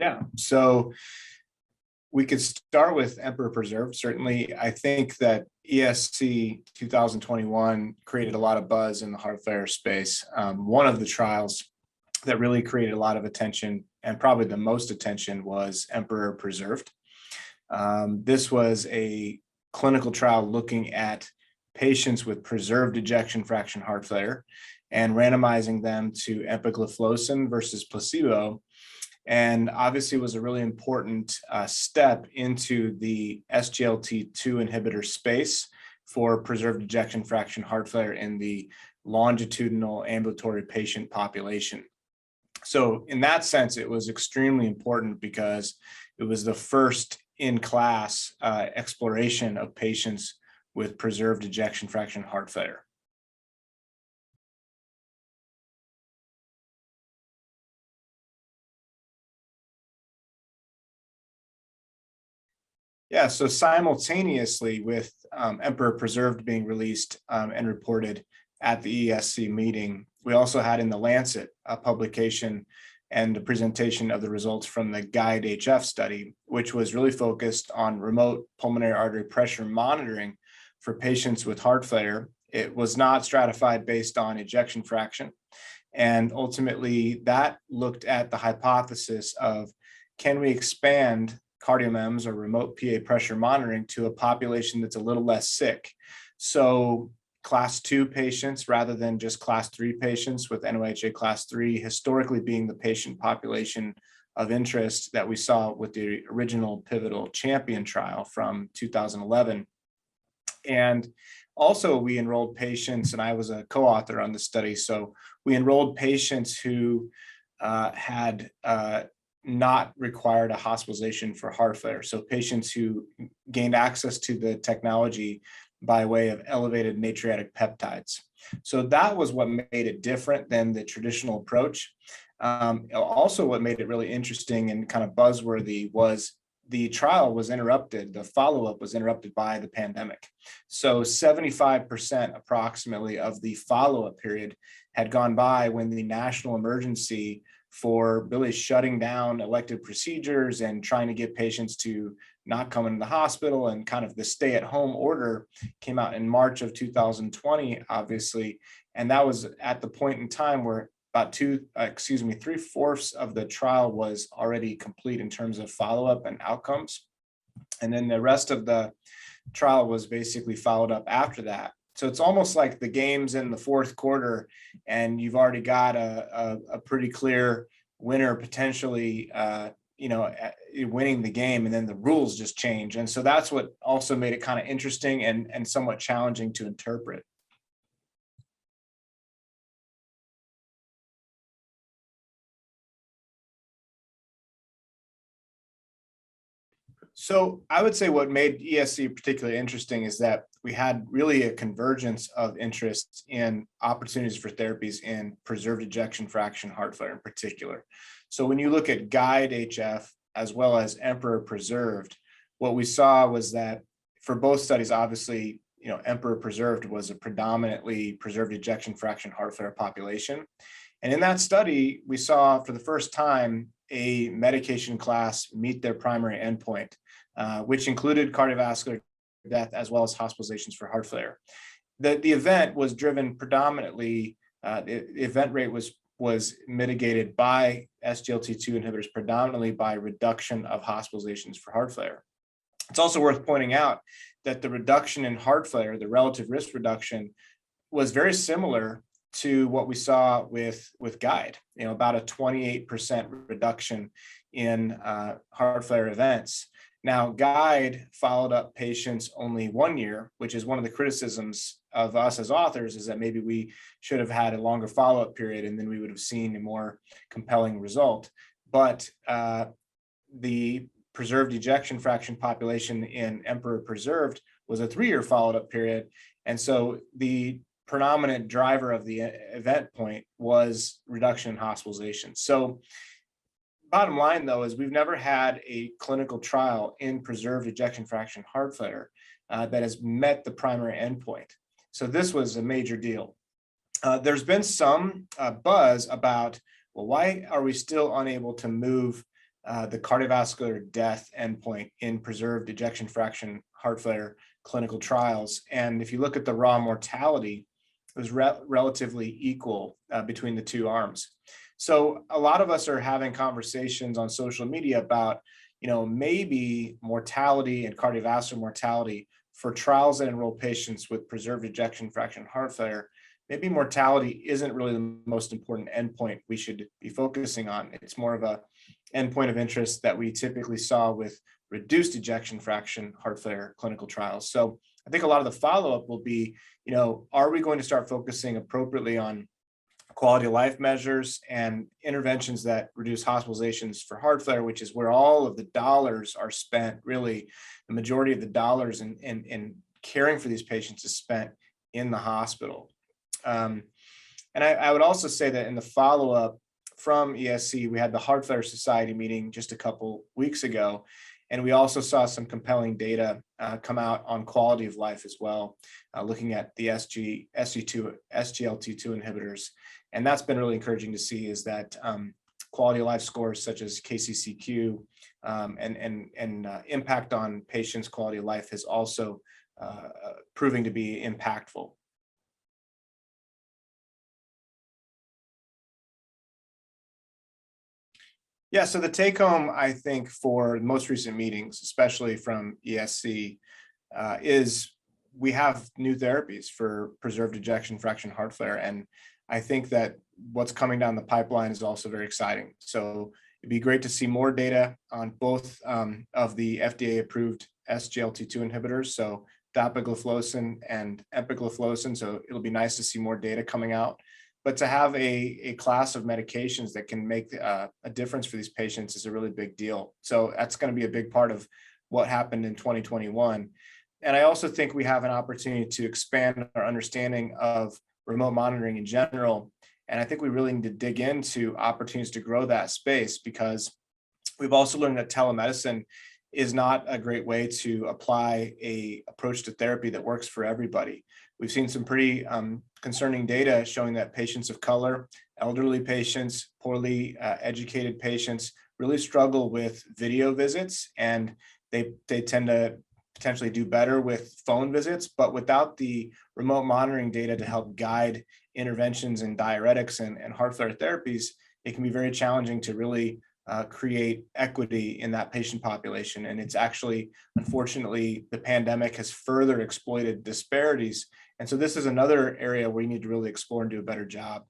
Yeah, so we could start with Emperor Preserved. Certainly, I think that ESC 2021 created a lot of buzz in the heart failure space. One of the trials that really created a lot of attention, and probably the most attention, was Emperor Preserved. This was a clinical trial looking at patients with preserved ejection fraction heart failure and randomizing them to empagliflozin versus placebo. And obviously was a really important step into the SGLT2 inhibitor space for preserved ejection fraction heart failure in the longitudinal ambulatory patient population. So in that sense, it was extremely important because it was the first in-class exploration of patients with preserved ejection fraction heart failure. Yeah, so simultaneously with Emperor Preserved being released and reported at the ESC meeting, we also had in the Lancet a publication and a presentation of the results from the GUIDE-HF study, which was really focused on remote pulmonary artery pressure monitoring for patients with heart failure. It was not stratified based on ejection fraction. And ultimately, that looked at the hypothesis of, can we expand CardioMEMS or remote PA pressure monitoring to a population that's a little less sick? So class 2 patients rather than just class 3 patients, with NYHA class 3 historically being the patient population of interest that we saw with the original pivotal Champion trial from 2011. And also we enrolled patients, and I was a co-author on the study, so we enrolled patients who had not required a hospitalization for heart failure. So patients who gained access to the technology by way of elevated natriuretic peptides. So that was what made it different than the traditional approach. Also, what made it really interesting and kind of buzzworthy was the trial was interrupted, the follow-up was interrupted by the pandemic. So 75% approximately of the follow-up period had gone by when the national emergency for really shutting down elective procedures and trying to get patients to not come into the hospital, and kind of the stay-at-home order came out in March of 2020, obviously. And that was at the point in time where about 3/4 of the trial was already complete in terms of follow-up and outcomes. And then the rest of the trial was basically followed up after that. So it's almost like the game's in the fourth quarter and you've already got a pretty clear winner potentially, winning the game, and then the rules just change. And so that's what also made it kind of interesting and somewhat challenging to interpret. So I would say what made ESC particularly interesting is that we had really a convergence of interests in opportunities for therapies in preserved ejection fraction heart failure in particular. So when you look at GUIDE-HF as well as Emperor Preserved, what we saw was that for both studies, obviously, Emperor Preserved was a predominantly preserved ejection fraction heart failure population. And in that study, we saw for the first time a medication class meet their primary endpoint, which included cardiovascular death as well as hospitalizations for heart failure. The event was driven predominantly, the event rate was mitigated by SGLT2 inhibitors, predominantly by reduction of hospitalizations for heart failure. It's also worth pointing out that the reduction in heart failure, the relative risk reduction, was very similar to what we saw with GUIDE, about a 28% reduction in heart failure events. Now, GUIDE followed up patients only 1 year, which is one of the criticisms of us as authors, is that maybe we should have had a longer follow-up period and then we would have seen a more compelling result. But the preserved ejection fraction population in Emperor Preserved was a 3-year follow-up period. And so the predominant driver of the event point was reduction in hospitalization. So bottom line, though, is we've never had a clinical trial in preserved ejection fraction heart failure that has met the primary endpoint. So this was a major deal. There's been some buzz about, well, why are we still unable to move the cardiovascular death endpoint in preserved ejection fraction heart failure clinical trials. And if you look at the raw mortality, it was relatively equal between the two arms. So a lot of us are having conversations on social media about, maybe mortality and cardiovascular mortality for trials that enroll patients with preserved ejection fraction heart failure. Maybe mortality isn't really the most important endpoint we should be focusing on. It's more of a endpoint of interest that we typically saw with reduced ejection fraction heart failure clinical trials. So I think a lot of the follow-up will be, are we going to start focusing appropriately on quality of life measures and interventions that reduce hospitalizations for heart failure, which is where all of the dollars are spent. Really, the majority of the dollars in caring for these patients is spent in the hospital. And I would also say that in the follow-up from ESC, we had the Heart Failure Society meeting just a couple weeks ago, and we also saw some compelling data come out on quality of life as well, looking at the SGLT2 inhibitors. And that's been really encouraging to see, is that quality of life scores such as KCCQ and impact on patients' quality of life is also proving to be impactful. Yeah, so the take home, I think, for most recent meetings, especially from ESC, is we have new therapies for preserved ejection fraction heart failure. And I think that what's coming down the pipeline is also very exciting. So it'd be great to see more data on both of the FDA-approved SGLT2 inhibitors, so dapagliflozin and empagliflozin. So it'll be nice to see more data coming out. But to have a class of medications that can make a difference for these patients is a really big deal. So that's going to be a big part of what happened in 2021. And I also think we have an opportunity to expand our understanding of remote monitoring in general. And I think we really need to dig into opportunities to grow that space, because we've also learned that telemedicine is not a great way to apply a approach to therapy that works for everybody. We've seen some pretty concerning data showing that patients of color, elderly patients, poorly educated patients really struggle with video visits, and they tend to potentially do better with phone visits. But without the remote monitoring data to help guide interventions in diuretics and heart failure therapies, it can be very challenging to really create equity in that patient population. And it's actually, unfortunately, the pandemic has further exploited disparities. And so this is another area where you need to really explore and do a better job.